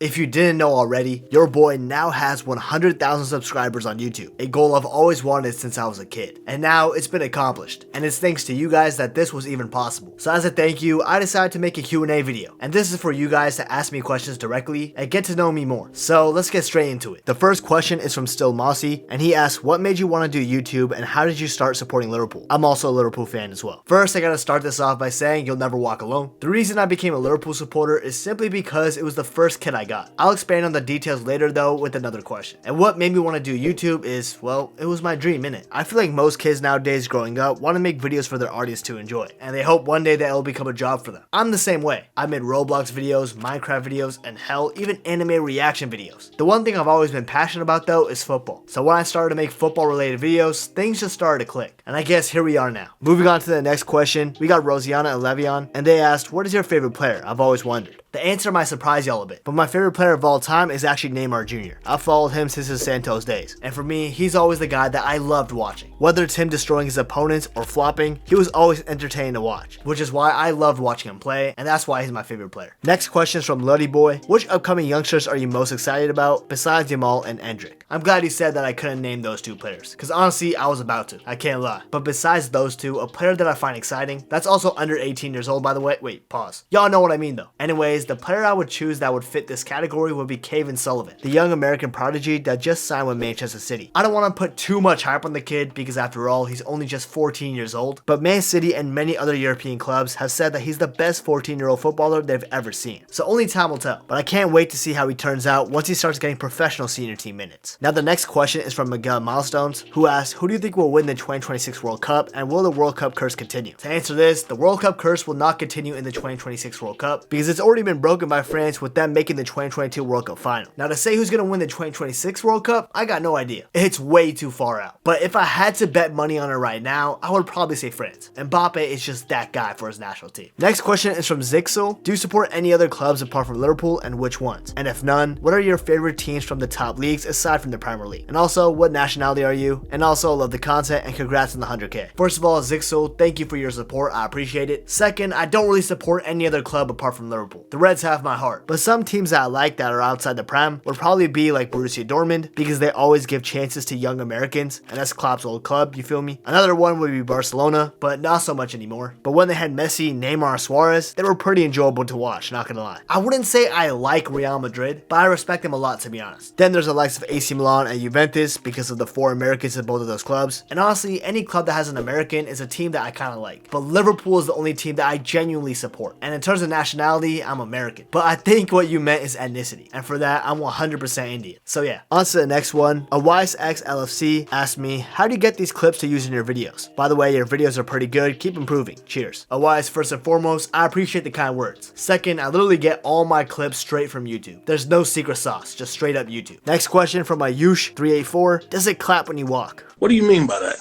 If you didn't know already, your boy now has 100,000 subscribers on YouTube, a goal I've always wanted since I was a kid. And now it's been accomplished, and it's thanks to you guys that this was even possible. So as a thank you, I decided to make a Q&A video, and this is for you guys to ask me questions directly and get to know me more. So let's get straight into it. The first question is from Still Mossy, and he asks, what made you want to do YouTube and how did you start supporting Liverpool? I'm also a Liverpool fan as well. First, I gotta start this off by saying you'll never walk alone. The reason I became a Liverpool supporter is simply because it was the first kid I got. I'll expand on the details later though with another question. And what made me want to do YouTube is, well, it was my dream, innit? I feel like most kids nowadays growing up want to make videos for their audience to enjoy, and they hope one day that it'll become a job for them. I'm the same way. I made Roblox videos, Minecraft videos, and hell, even anime reaction videos. The one thing I've always been passionate about though is football. So when I started to make football related videos, things just started to click. And I guess here we are now. Moving on to the next question, we got Rosiana and Levion, and they asked, what is your favorite player? I've always wondered. The answer might surprise y'all a bit, but my favorite player of all time is actually Neymar Jr. I've followed him since his Santos days, and for me, he's always the guy that I loved watching. Whether it's him destroying his opponents or flopping, he was always entertaining to watch, which is why I loved watching him play, and that's why he's my favorite player. Next question is from Luddy Boy. Which upcoming youngsters are you most excited about besides Yamal and Endrick? I'm glad he said that I couldn't name those two players, because honestly, I was about to. I can't lie. But besides those two, a player that I find exciting, that's also under 18 years old by the way. Wait, pause. Y'all know what I mean though. Anyways, the player I would choose that would fit this category would be Kevin Sullivan, the young American prodigy that just signed with Manchester City. I don't want to put too much hype on the kid because after all, he's only just 14 years old, but Man City and many other European clubs have said that he's the best 14-year-old footballer they've ever seen. So only time will tell, but I can't wait to see how he turns out once he starts getting professional senior team minutes. Now the next question is from Miguel Milestones, who asks, who do you think will win the 2026 World Cup and will the World Cup curse continue? To answer this, the World Cup curse will not continue in the 2026 World Cup because it's already been broken by France with them making the 2022 World Cup final. Now to say who's going to win the 2026 World Cup, I got no idea. It's way too far out. But if I had to bet money on it right now, I would probably say France. Mbappe is just that guy for his national team. Next question is from Zixel. Do you support any other clubs apart from Liverpool and which ones? And if none, what are your favorite teams from the top leagues aside from the Premier League? And also, what nationality are you? And also, love the content and congrats on the 100K. First of all, Zixel, thank you for your support. I appreciate it. Second, I don't really support any other club apart from Liverpool. The Reds have my heart. But some teams that I like that are outside the Prem would probably be like Borussia Dortmund because they always give chances to young Americans, and that's Klopp's old club, you feel me? Another one would be Barcelona, but not so much anymore. But when they had Messi, Neymar, and Suarez, they were pretty enjoyable to watch, not gonna lie. I wouldn't say I like Real Madrid, but I respect them a lot to be honest. Then there's the likes of AC Milan and Juventus because of the 4 Americans in both of those clubs. And honestly, any club that has an American is a team that I kind of like. But Liverpool is the only team that I genuinely support. And in terms of nationality, I'm American. But I think what you meant is ethnicity. And for that, I'm 100% Indian. So yeah, on to the next one. A Wise X LFC asked me, how do you get these clips to use in your videos? By the way, your videos are pretty good. Keep improving. Cheers. A Wise, first and foremost, I appreciate the kind words. Second, I literally get all my clips straight from YouTube. There's no secret sauce, just straight up YouTube. Next question from Ayush384. Does it clap when you walk? What do you mean by that?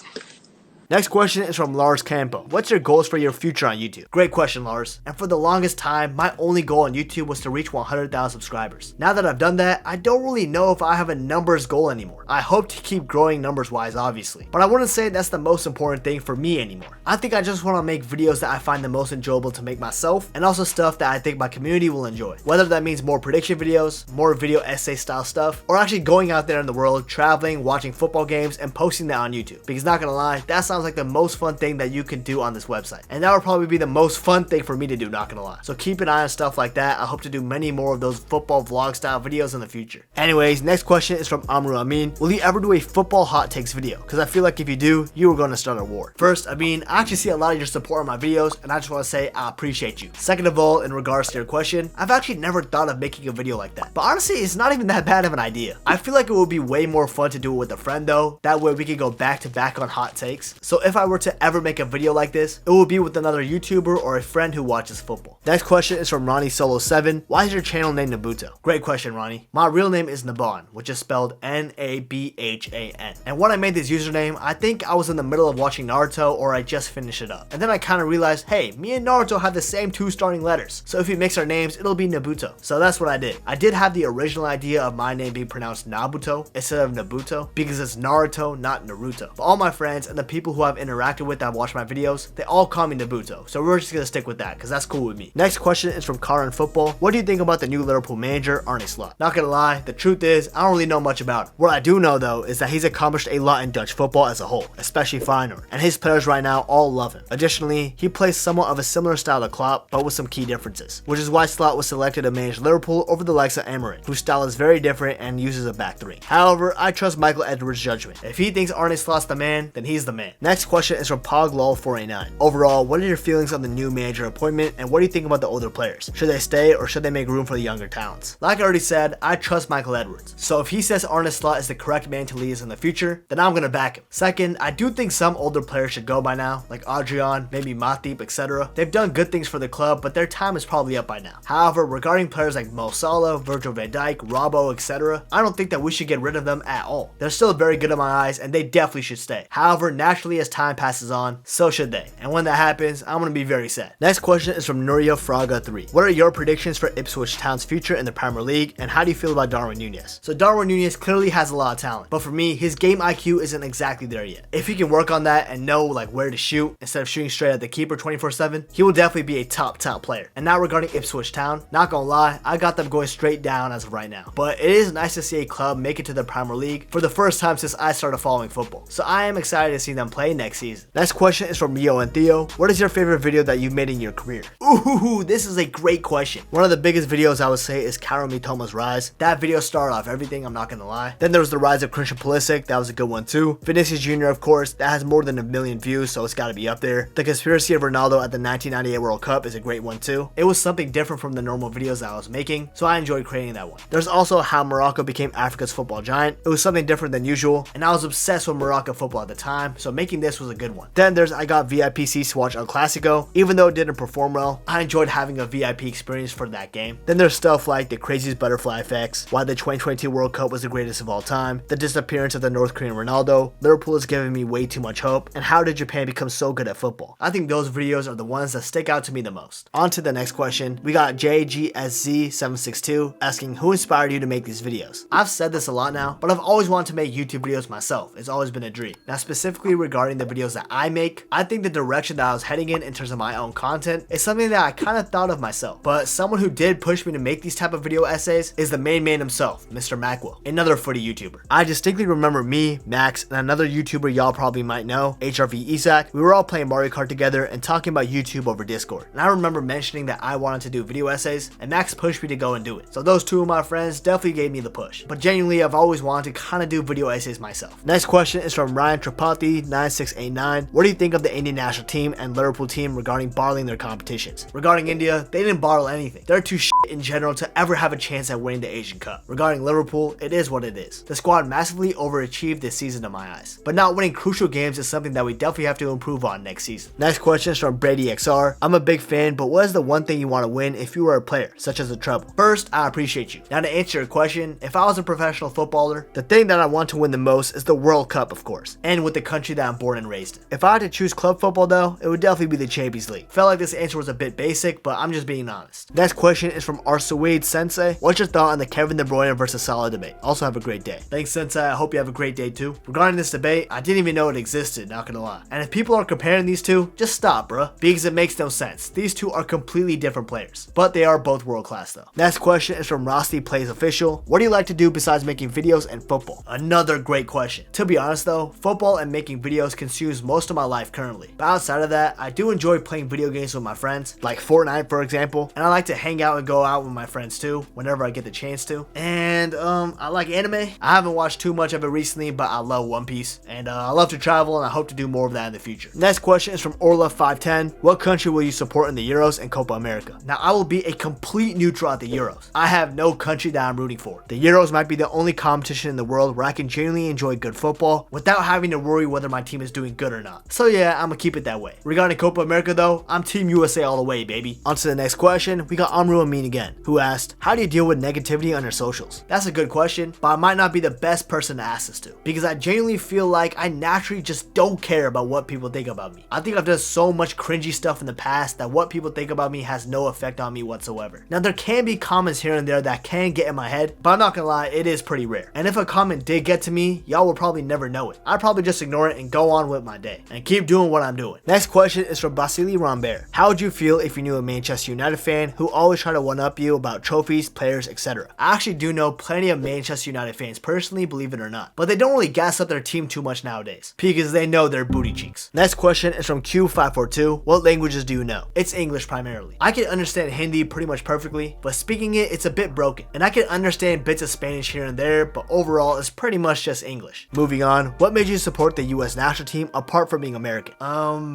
Next question is from Lars Campo. What's your goals for your future on YouTube? Great question, Lars. And for the longest time, my only goal on YouTube was to reach 100,000 subscribers. Now that I've done that, I don't really know if I have a numbers goal anymore. I hope to keep growing numbers wise, obviously. But I wouldn't say that's the most important thing for me anymore. I think I just want to make videos that I find the most enjoyable to make myself, and also stuff that I think my community will enjoy. Whether that means more prediction videos, more video essay style stuff, or actually going out there in the world, traveling, watching football games, and posting that on YouTube. Because not gonna lie, that sounds like the most fun thing that you can do on this website, and that would probably be the most fun thing for me to do, not gonna lie. So keep an eye on stuff like that. I hope to do many more of those football vlog style videos in the future. Anyways, next question is from Amru Amin. Will you ever do a football hot takes video? Because I feel like if you do, you are going to start a war. First, I actually see a lot of your support on my videos, and I just want to say I appreciate you. Second of all, in regards to your question, I've actually never thought of making a video like that, but honestly, it's not even that bad of an idea. I feel like it would be way more fun to do it with a friend though. That way we could go back to back on hot takes. So if I were to ever make a video like this, it will be with another YouTuber or a friend who watches football. Next question is from Ronnie Solo 7. Why is your channel named Nabhuto? Great question, Ronnie. My real name is Nabhan, which is spelled Nabhan. And when I made this username, I think I was in the middle of watching Naruto or I just finished it up. And then I kind of realized, hey, me and Naruto have the same 2 starting letters. So if we mix our names, it'll be Nabhuto. So that's what I did. I did have the original idea of my name being pronounced Nabhuto instead of Nabhuto because it's Naruto, not Naruto. But all my friends and the people who I've interacted with that watch my videos, they all call me Nabhuto. So we're just gonna stick with that because that's cool with me. Next question is from Car and Football. What do you think about the new Liverpool manager, Arne Slot? Not gonna lie, the truth is, I don't really know much about him. What I do know though is that he's accomplished a lot in Dutch football as a whole, especially Feyenoord, and his players right now all love him. Additionally, he plays somewhat of a similar style to Klopp, but with some key differences, which is why Slot was selected to manage Liverpool over the likes of Emery, whose style is very different and uses a back three. However, I trust Michael Edwards' judgment. If he thinks Arne Slot's the man, then he's the man. Next question is from PogLol489. Overall, what are your feelings on the new manager appointment, and what do you think about the older players? Should they stay or should they make room for the younger talents? Like I already said, I trust Michael Edwards. So if he says Arne Slot is the correct man to lead us in the future, then I'm gonna back him. Second, I do think some older players should go by now, like Adrian, maybe Matip, etc. They've done good things for the club, but their time is probably up by now. However, regarding players like Mo Salah, Virgil van Dijk, Robbo, etc., I don't think that we should get rid of them at all. They're still very good in my eyes, and they definitely should stay. However, naturally as time passes on, so should they. And when that happens, I'm gonna be very sad. Next question is from Nuria Fraga 3. What are your predictions for Ipswich Town's future in the Premier League, and how do you feel about Darwin Núñez? So Darwin Núñez clearly has a lot of talent, but for me, his game IQ isn't exactly there yet. If he can work on that and know like where to shoot instead of shooting straight at the keeper 24/7, he will definitely be a top player. And now regarding Ipswich Town, not gonna lie, I got them going straight down as of right now. But it is nice to see a club make it to the Premier League for the first time since I started following football. So I am excited to see them play next season. Next question is from Mio and Theo. What is your favorite video that you've made in your career? Ooh, this is a great question. One of the biggest videos I would say is Karol Mitoma's rise. That video started off everything, I'm not gonna lie. Then there was the rise of Christian Pulisic, that was a good one too. Vinicius Jr. of course, that has more than 1 million views, so it's gotta be up there. The conspiracy of Ronaldo at the 1998 World Cup is a great one too. It was something different from the normal videos that I was making, so I enjoyed creating that one. There's also how Morocco became Africa's football giant. It was something different than usual, and I was obsessed with Morocco football at the time, so making this was a good one. Then there's I got VIP seats to watch El Clasico. Even though it didn't perform well, I enjoyed having a VIP experience for that game. Then there's stuff like the craziest butterfly effects, why the 2022 World Cup was the greatest of all time, the disappearance of the North Korean Ronaldo, Liverpool is giving me way too much hope, and how did Japan become so good at football? I think those videos are the ones that stick out to me the most. On to the next question. We got JGSZ762 asking, who inspired you to make these videos? I've said this a lot now, but I've always wanted to make YouTube videos myself. It's always been a dream. Now specifically regarding the videos that I make, I think the direction that I was heading in terms of my own content is something that I kind of thought of myself. But someone who did push me to make these type of video essays is the main man himself, Mr. Maqwell, another footy YouTuber. I distinctly remember me, Max, and another YouTuber y'all probably might know, hrvizak. We were all playing Mario Kart together and talking about YouTube over Discord. And I remember mentioning that I wanted to do video essays, and Max pushed me to go and do it. So those two of my friends definitely gave me the push. But genuinely, I've always wanted to kind of do video essays myself. Next question is from Ryan Tripathi 9689. What do you think of the Indian national team and Liverpool team regarding borrowing their competitions? Regarding India, they didn't borrow anything. They're too shit in general to ever have a chance at winning the Asian Cup. Regarding Liverpool, it is what it is. The squad massively overachieved this season in my eyes. But not winning crucial games is something that we definitely have to improve on next season. Next question is from Brady XR. I'm a big fan, but what is the one thing you want to win if you were a player, such as a treble? First, I appreciate you. Now to answer your question, if I was a professional footballer, the thing that I want to win the most is the World Cup, of course, and with the country that I'm born and raised in. If I had to choose club football though, it would definitely be the Champions League. Felt like this answer was a bit basic, but I'm just being honest. Next question is from Arsuade Sensei. What's your thought on the Kevin De Bruyne versus Salah debate? Also have a great day. Thanks Sensei, I hope you have a great day too. Regarding this debate, I didn't even know it existed, not gonna lie. And if people are comparing these two, just stop bruh, because it makes no sense. These two are completely different players, but they are both world class though. Next question is from Rosti Plays Official. What do you like to do besides making videos and football? Another great question. To be honest though, football and making videos consumes most of my life currently. But outside of that, I do enjoy playing video games with my friends, like Fortnite for example, and I like to hang out and go out with my friends too, whenever I get the chance to. And I like anime. I haven't watched too much of it recently, but I love One Piece, and I love to travel, and I hope to do more of that in the future. Next question is from Orla510. What country will you support in the Euros and Copa America? Now I will be a complete neutral at the Euros. I have no country that I'm rooting for. The Euros might be the only competition in the world where I can genuinely enjoy good football without having to worry whether my team is doing good or not. So yeah, I'm gonna keep it that way. Regarding Copa America though, I'm Team USA all the way, baby. On to the next question. We got Amru Amin again, who asked, how do you deal with negativity on your socials? That's a good question, but I might not be the best person to ask this to, because I genuinely feel like I naturally just don't care about what people think about me. I think I've done so much cringy stuff in the past that what people think about me has no effect on me whatsoever. Now there can be comments here and there that can get in my head, but I'm not gonna lie, it is pretty rare. And if a comment did get to me, y'all will probably never know it. I'd probably just ignore it and go on with my day and keep doing what I'm doing. Next question is from Basili Rambert. How would you feel if you you a Manchester United fan who always try to one-up you about trophies, players, etc. I actually do know plenty of Manchester United fans personally, believe it or not, but they don't really gas up their team too much nowadays because they know they're booty cheeks. Next question is from Q542. What languages do you know? It's English primarily. I can understand Hindi pretty much perfectly, but speaking it, it's a bit broken, and I can understand bits of Spanish here and there, but overall it's pretty much just English. Moving on, what made you support the US national team apart from being American?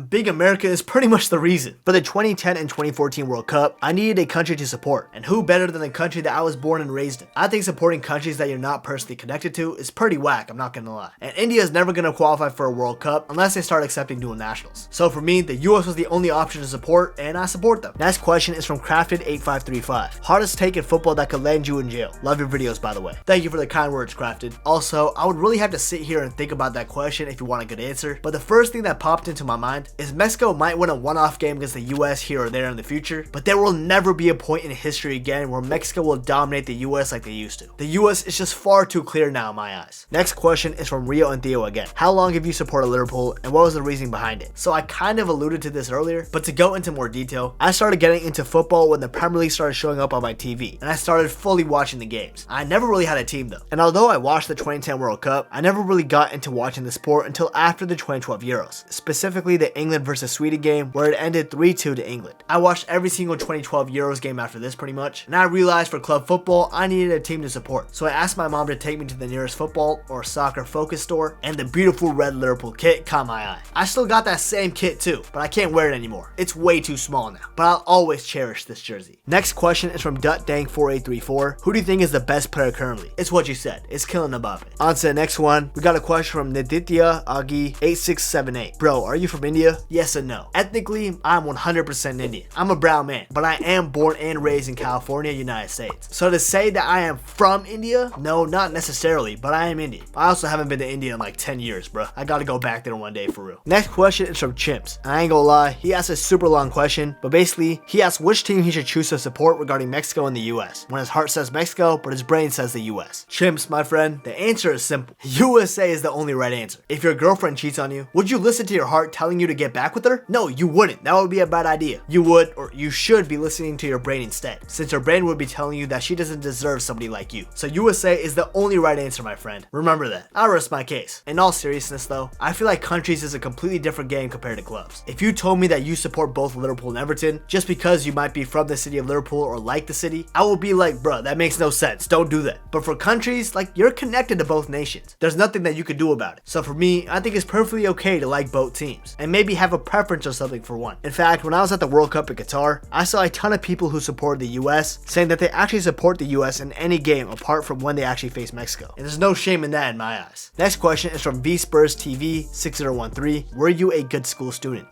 Being American is pretty much the reason. For the 2010 and 2014 World Cup, I needed a country to support, and who better than the country that I was born and raised in? I think supporting countries that you're not personally connected to is pretty whack, I'm not gonna lie. And India is never gonna qualify for a World Cup unless they start accepting dual nationals. So for me, the US was the only option to support, and I support them. Next question is from Crafted8535. Hardest take in football that could land you in jail. Love your videos, by the way. Thank you for the kind words, Crafted. Also, I would really have to sit here and think about that question if you want a good answer, but the first thing that popped into my mind is Mexico might win a one-off game against the US here or there in the future, but there will never be a point in history again where Mexico will dominate the US like they used to. The US is just far too clear now in my eyes. Next question is from Rio and Theo again. How long have you supported Liverpool and what was the reasoning behind it? So I kind of alluded to this earlier, but to go into more detail, I started getting into football when the Premier League started showing up on my TV, and I started fully watching the games. I never really had a team though, and although I watched the 2010 World Cup, I never really got into watching the sport until after the 2012 Euros, specifically the England versus Sweden game where it ended 3-2 to England. I watched every single 2012 Euros game after this pretty much, and I realized for club football, I needed a team to support. So I asked my mom to take me to the nearest football or soccer focus store, and the beautiful red Liverpool kit caught my eye. I still got that same kit too, but I can't wear it anymore. It's way too small now, but I'll always cherish this jersey. Next question is from Dutdang4834. Who do you think is the best player currently? It's what you said. It's killing Mbappe. On to the next one. We got a question from Niditya Agi 8678. Bro, are you from India? Yes and no. Ethnically, I'm 100% Indian. I'm a brown man, but I am born and raised in California, United States. So to say that I am from India, no, not necessarily, but I am Indian. I also haven't been to India in like 10 years, bro. I gotta go back there one day for real. Next question is from Chimps. I ain't gonna lie, he asked a super long question, but basically, he asked which team he should choose to support regarding Mexico and the US, when his heart says Mexico, but his brain says the US. Chimps, my friend, the answer is simple. USA is the only right answer. If your girlfriend cheats on you, would you listen to your heart telling you to get back with her? No, you wouldn't. That would be a bad idea. You would, or you should be listening to your brain instead, since your brain would be telling you that she doesn't deserve somebody like you. So USA is the only right answer, my friend. Remember that. I'll rest my case. In all seriousness though, I feel like countries is a completely different game compared to clubs. If you told me that you support both Liverpool and Everton, just because you might be from the city of Liverpool or like the city, I will be like, bruh, that makes no sense. Don't do that. But for countries, like, you're connected to both nations. There's nothing that you could do about it. So for me, I think it's perfectly okay to like both teams, and maybe have a preference or something for one. In fact, when I was at the World Cup in Qatar, I saw a ton of people who supported the US saying that they actually support the US in any game apart from when they actually face Mexico. And there's no shame in that in my eyes. Next question is from VSpurs TV 6013. Were you a good school student?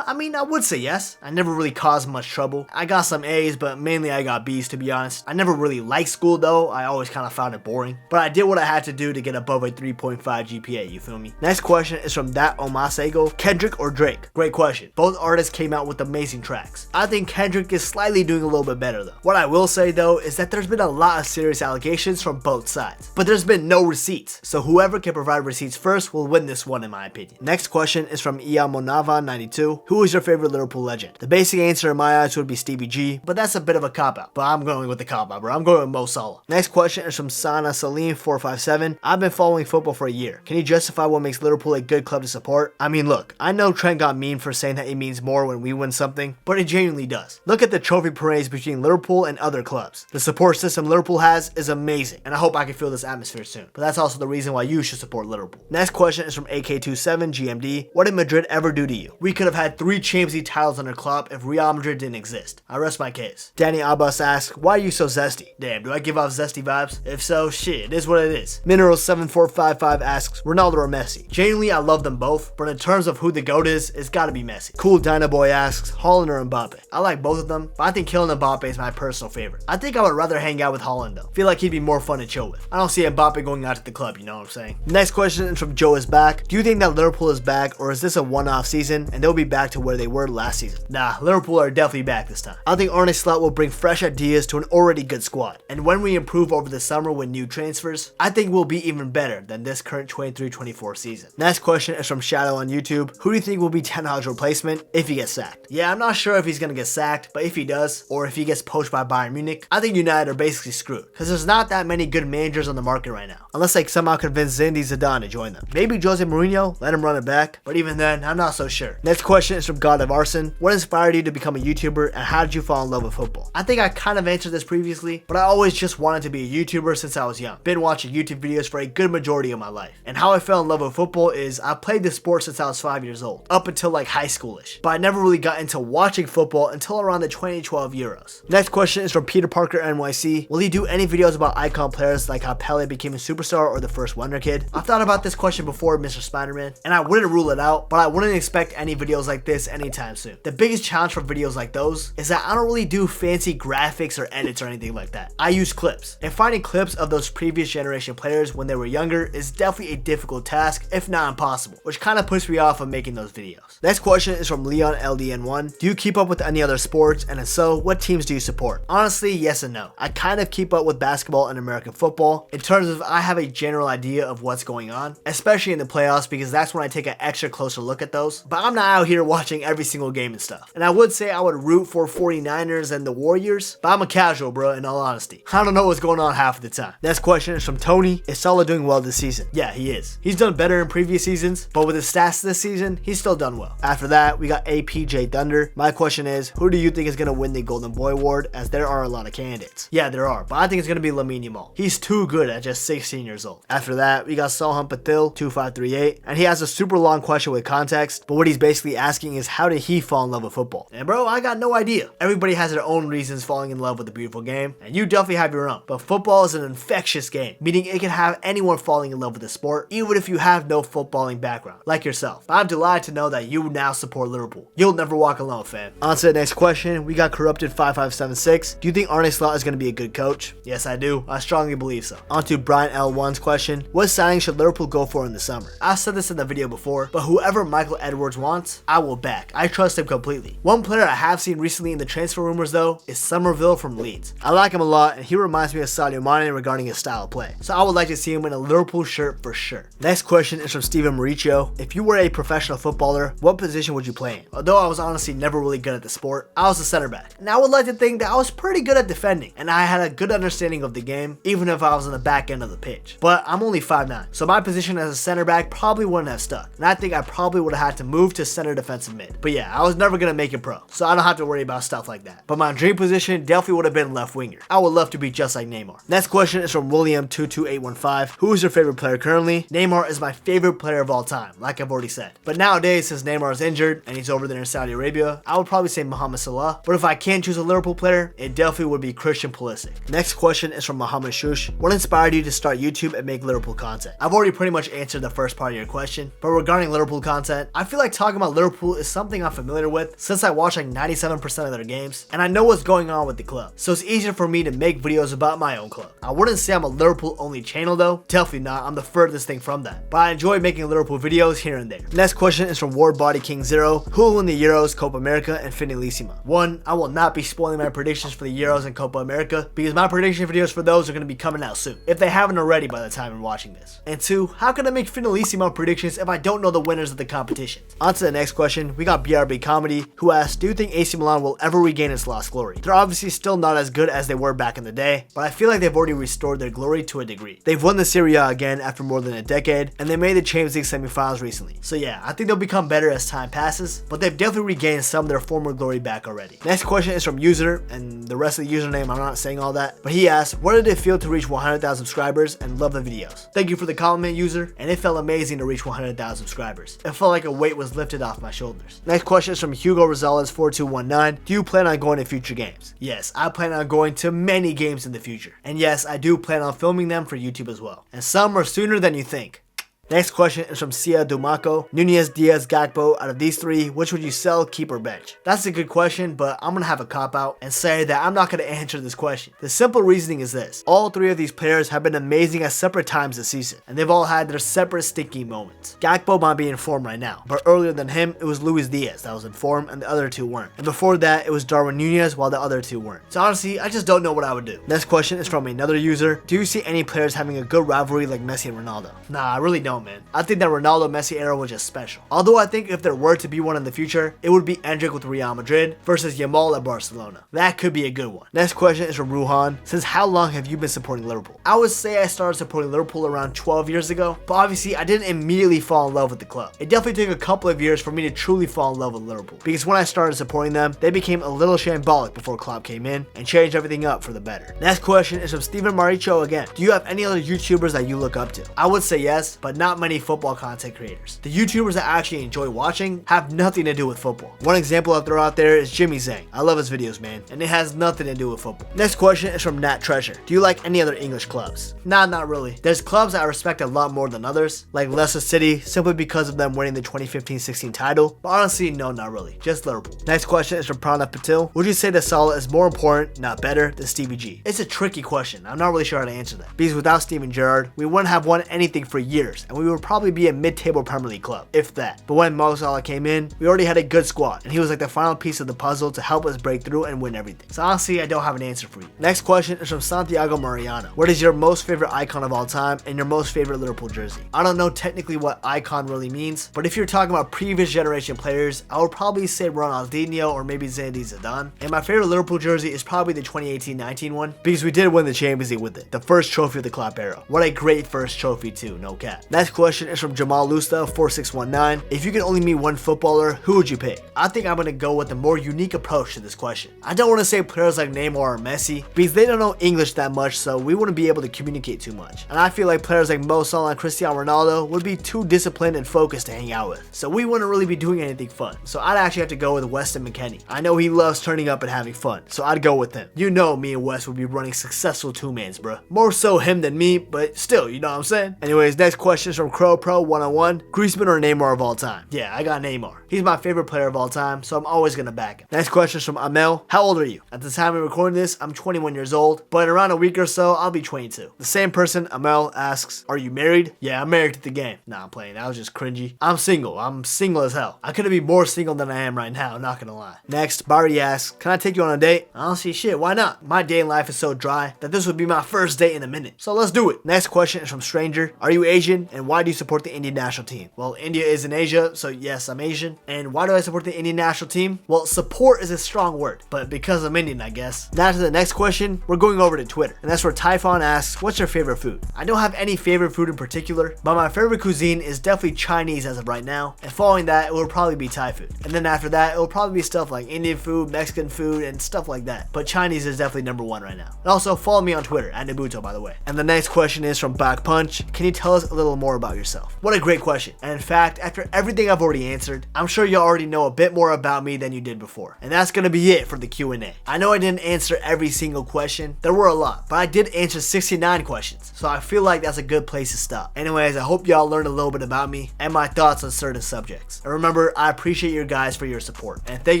I mean, I would say yes. I never really caused much trouble. I got some A's, but mainly I got B's, to be honest. I never really liked school though. I always kind of found it boring. But I did what I had to do to get above a 3.5 GPA, you feel me? Next question is from That Omasego. Kendrick or Drake? Great question. Both artists came out with amazing tracks. I think Kendrick is slightly doing a little bit better though. What I will say though is that there's been a lot of serious allegations from both sides, but there's been no receipts. So whoever can provide receipts first will win this one in my opinion. Next question is from Iamonava92. Who is your favorite Liverpool legend? The basic answer in my eyes would be Stevie G, but that's a bit of a cop-out. But I'm going with the cop-out, bro. I'm going with Mo Salah. Next question is from Sana Salim 457. I've been following football for a year. Can you justify what makes Liverpool a good club to support? I mean, look, I know Trent got mean for saying that it means more when we win something, but it genuinely does. Look at the trophy parades between Liverpool and other clubs. The support system Liverpool has is amazing, and I hope I can feel this atmosphere soon. But that's also the reason why you should support Liverpool. Next question is from AK27 GMD. What did Madrid ever do to you? We could have had 3 Champions League titles under Klopp if Real Madrid didn't exist. I rest my case. Danny Abbas asks, why are you so zesty? Damn, do I give off zesty vibes? If so, shit, it is what it is. Mineral7455 asks, Ronaldo or Messi? Genuinely, I love them both, but in terms of who the GOAT is, it's gotta be Messi. Cool Dyna Boy asks, Haaland or Mbappe? I like both of them, but I think Kylian Mbappe is my personal favorite. I think I would rather hang out with Haaland though. Feel like he'd be more fun to chill with. I don't see Mbappe going out to the club, you know what I'm saying? Next question is from Joe is back. Do you think that Liverpool is back, or is this a one-off season and they'll be back to where they were last season? Nah, Liverpool are definitely back this time. I think Arne Slot will bring fresh ideas to an already good squad, and when we improve over the summer with new transfers, I think we'll be even better than this current 23-24 season. Next question is from Shadow on YouTube. Who do you think will be Ten Hag's replacement if he gets sacked? Yeah, I'm not sure sure if he's gonna get sacked, but if he does, or if he gets poached by Bayern Munich, I think United are basically screwed, because there's not that many good managers on the market right now, unless they somehow convince Zinedine Zidane to join them. Maybe Jose Mourinho, let him run it back, but even then, I'm not so sure. Next question is from God of Arson. What inspired you to become a YouTuber, and how did you fall in love with football? I think I kind of answered this previously, but I always just wanted to be a YouTuber since I was young. Been watching YouTube videos for a good majority of my life. And how I fell in love with football is I played this sport since I was 5 years old, up until like high schoolish. But I never really got into watching football until around the 2012 Euros. Next question is from Peter Parker NYC. Will he do any videos about icon players like how Pele became a superstar or the first Wonder Kid? I've thought about this question before, Mr. Spider-Man, and I wouldn't rule it out, but I wouldn't expect any videos like this anytime soon. The biggest challenge for videos like those is that I don't really do fancy graphics or edits or anything like that. I use clips, and finding clips of those previous generation players when they were younger is definitely a difficult task, if not impossible, which kind of puts me off of making those videos. Next question is from Leon LDN1. Do you keep up with any other sports, and if so, what teams do you support? Honestly, yes and no. I kind of keep up with basketball and American football in terms of I have a general idea of what's going on, especially in the playoffs, because that's when I take an extra closer look at those, but I'm not out here watching every single game and stuff. And I would say I would root for 49ers and the Warriors, but I'm a casual, bro, in all honesty. I don't know what's going on half of the time. Next question is from Tony. Is Salah doing well this season? Yeah, he is. He's done better in previous seasons, but with his stats this season, he's still done well. After that, we got APJ Thunder. My question is, who do you think is going to win the Golden Boy Award, as there are a lot of candidates? Yeah, there are, but I think it's going to be Lamine Yamal. He's too good at just 16 years old. After that, we got Salhan Patil 2538, and he has a super long question with context, but what he's basically asking is how did he fall in love with football? And bro, I got no idea. Everybody has their own reasons falling in love with the beautiful game, and you definitely have your own, but football is an infectious game, meaning it can have anyone falling in love with the sport, even if you have no footballing background, like yourself. But I'm delighted to know that you now support Liverpool. You'll never walk alone, fam. On to the next question. We got Corrupted5576. Do you think Arne Slot is going to be a good coach? Yes, I do. I strongly believe so. On to Brian L1's question. What signing should Liverpool go for in the summer? I've said this in the video before, but whoever Michael Edwards wants, I will back. I trust him completely. One player I have seen recently in the transfer rumors though is Somerville from Leeds. I like him a lot, and he reminds me of Sadio Mane regarding his style of play. So I would like to see him in a Liverpool shirt for sure. Next question is from Steven Mauricio. If you were a professional footballer, what position would you play in? Although I was honestly never really good at the sport, I was a center back. And I would like to think that I was pretty good at defending, and I had a good understanding of the game, even if I was on the back end of the pitch. But I'm only 5'9", so my position as a center back probably wouldn't have stuck. And I think I probably would have had to move to center defensive mid. But yeah, I was never going to make it pro, so I don't have to worry about stuff like that. But my dream position definitely would have been left winger. I would love to be just like Neymar. Next question is from William22815. Who is your favorite player currently? Neymar is my favorite player of all time, like I've already said. But nowadays, since Neymar is injured and he's over there in Saudi Arabia, I would probably say Mohamed Salah. But if I can't choose a Liverpool player, it definitely would be Christian Pulisic. Next question is from Mohammed Shush. What inspired you to start YouTube and make Liverpool content? I've already pretty much answered the first part of your question, but regarding Liverpool content, I feel like talking about Liverpool is something I'm familiar with since I watch like 97% of their games, and I know what's going on with the club, so it's easier for me to make videos about my own club. I wouldn't say I'm a Liverpool only channel though, definitely not, I'm the furthest thing from that, but I enjoy making Liverpool videos here and there. Next question is from Ward Body King 0. Who will win the Euros, Copa America, and Finalissima? 1. I will not be spoiling my predictions for the Euros and Copa America, because my prediction videos for those are going to be coming out soon, if they haven't already by the time I'm watching this. And 2. How can I make Finalissima predictions if I don't know the winners of the competition? On to the next question. We got BRB Comedy, who asked, do you think AC Milan will ever regain its lost glory? They're obviously still not as good as they were back in the day, but I feel like they've already restored their glory to a degree. They've won the Serie A again after more than a decade, and they made the Champions League semifinals recently. So yeah, I think they'll become better as time passes, but they've definitely regained some of their former glory back already. Next question is from User, and the rest of the username, I'm not saying all that, but he asked, what did it feel to reach 100,000 subscribers and love the videos? Thank you for the compliment, User, and it felt amazing to reach 100,000 subscribers. It felt like a weight was lifted off my shoulders. Next question is from Hugo Rosales 4219. Do you plan on going to future games? Yes, I plan on going to many games in the future. And yes, I do plan on filming them for YouTube as well. And some are sooner than you think. Next question is from Sia Dumaco. Nunez, Diaz, Gakpo, out of these three, which would you sell, keep, or bench? That's a good question, but I'm going to have a cop-out and say that I'm not going to answer this question. The simple reasoning is this. All three of these players have been amazing at separate times this season, and they've all had their separate sticky moments. Gakpo might be in form right now, but earlier than him, it was Luis Diaz that was in form, and the other two weren't. And before that, it was Darwin Nunez, while the other two weren't. So honestly, I just don't know what I would do. Next question is from another user. Do you see any players having a good rivalry like Messi and Ronaldo? Nah, I really don't. don't, man. I think that Ronaldo Messi era was just special. Although I think if there were to be one in the future, it would be Endrick with Real Madrid versus Yamal at Barcelona. That could be a good one. Next question is from Ruhan. Since how long have you been supporting Liverpool? I would say I started supporting Liverpool around 12 years ago, but obviously I didn't immediately fall in love with the club. It definitely took a couple of years for me to truly fall in love with Liverpool, because when I started supporting them, they became a little shambolic before Klopp came in and changed everything up for the better. Next question is from Steven Maricho again. Do you have any other YouTubers that you look up to? I would say yes, but not many football content creators. The YouTubers that I actually enjoy watching have nothing to do with football. One example I'll throw out there is Jimmy Zhang. I love his videos, man, and it has nothing to do with football. Next question is from Nat Treasure. Do you like any other English clubs? Nah, not really. There's clubs that I respect a lot more than others, like Leicester City, simply because of them winning the 2015-16 title, but honestly, no, not really. Just Liverpool. Next question is from Pranav Patil. Would you say that Salah is more important, not better, than Stevie G? It's a tricky question. I'm not really sure how to answer that, because without Steven Gerrard, we wouldn't have won anything for years, and we would probably be a mid-table Premier League club, if that. But when Mo Salah came in, we already had a good squad, and he was like the final piece of the puzzle to help us break through and win everything. So honestly, I don't have an answer for you. Next question is from Santiago Mariano. What is your most favorite icon of all time and your most favorite Liverpool jersey? I don't know technically what icon really means, but if you're talking about previous generation players, I would probably say Ronaldinho or maybe Zinedine Zidane. And my favorite Liverpool jersey is probably the 2018-19 one, because we did win the Champions League with it, the first trophy of the Klopp era. What a great first trophy too, no cap. Next question is from Jamal Lusta 4619. If you could only meet one footballer, who would you pick? I think I'm gonna go with a more unique approach to this question. I don't want to say players like Neymar or Messi, because they don't know English that much, so we wouldn't be able to communicate too much. And I feel like players like Mo Salah and Cristiano Ronaldo would be too disciplined and focused to hang out with, so we wouldn't really be doing anything fun. So I'd actually have to go with Weston McKennie. I know he loves turning up and having fun, so I'd go with him. You know me and Wes would be running successful two-mans, bruh. More so him than me, but still, you know what I'm saying? Anyways, next question is from Crow Pro 101. Griezmann or Neymar of all time? Yeah, I got Neymar. He's my favorite player of all time, so I'm always gonna back him. Next question is from Amel. How old are you? At the time of recording this, I'm 21 years old, but in around a week or so, I'll be 22. The same person, Amel, asks, are you married? Yeah, I'm married to the game. Nah, I'm playing. That was just cringy. I'm single. I'm single as hell. I couldn't be more single than I am right now, not gonna lie. Next, Barry asks, can I take you on a date? I don't see shit, why not? My dating life is so dry that this would be my first date in a minute. So let's do it. Next question is from Stranger. Are you Asian? And why do you support the Indian national team? Well, India is in Asia, so yes, I'm Asian. And why do I support the Indian national team? Well, support is a strong word, but because I'm Indian, I guess. Now to the next question, we're going over to Twitter. And that's where Typhon asks, what's your favorite food? I don't have any favorite food in particular, but my favorite cuisine is definitely Chinese as of right now. And following that, it will probably be Thai food. And then after that, it will probably be stuff like Indian food, Mexican food, and stuff like that. But Chinese is definitely number one right now. And also follow me on Twitter, at Nabhuto, by the way. And the next question is from Back Punch. Can you tell us a little more about yourself? What a great question. And in fact, after everything I've already answered, I'm sure you already know a bit more about me than you did before. And that's gonna be it for the Q&A. I know I didn't answer every single question. There were a lot, but I did answer 69 questions. So I feel like that's a good place to stop. Anyways, I hope y'all learned a little bit about me and my thoughts on certain subjects. And remember, I appreciate you guys for your support. And thank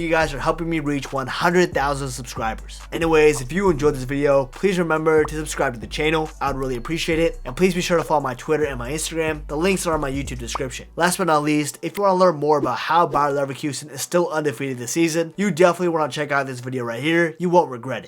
you guys for helping me reach 100,000 subscribers. Anyways, if you enjoyed this video, please remember to subscribe to the channel. I would really appreciate it. And please be sure to follow my Twitter and my Instagram. The links are in my YouTube description. Last but not least, if you want to learn more about how Bayer Leverkusen is still undefeated this season, you definitely want to check out this video right here. You won't regret it.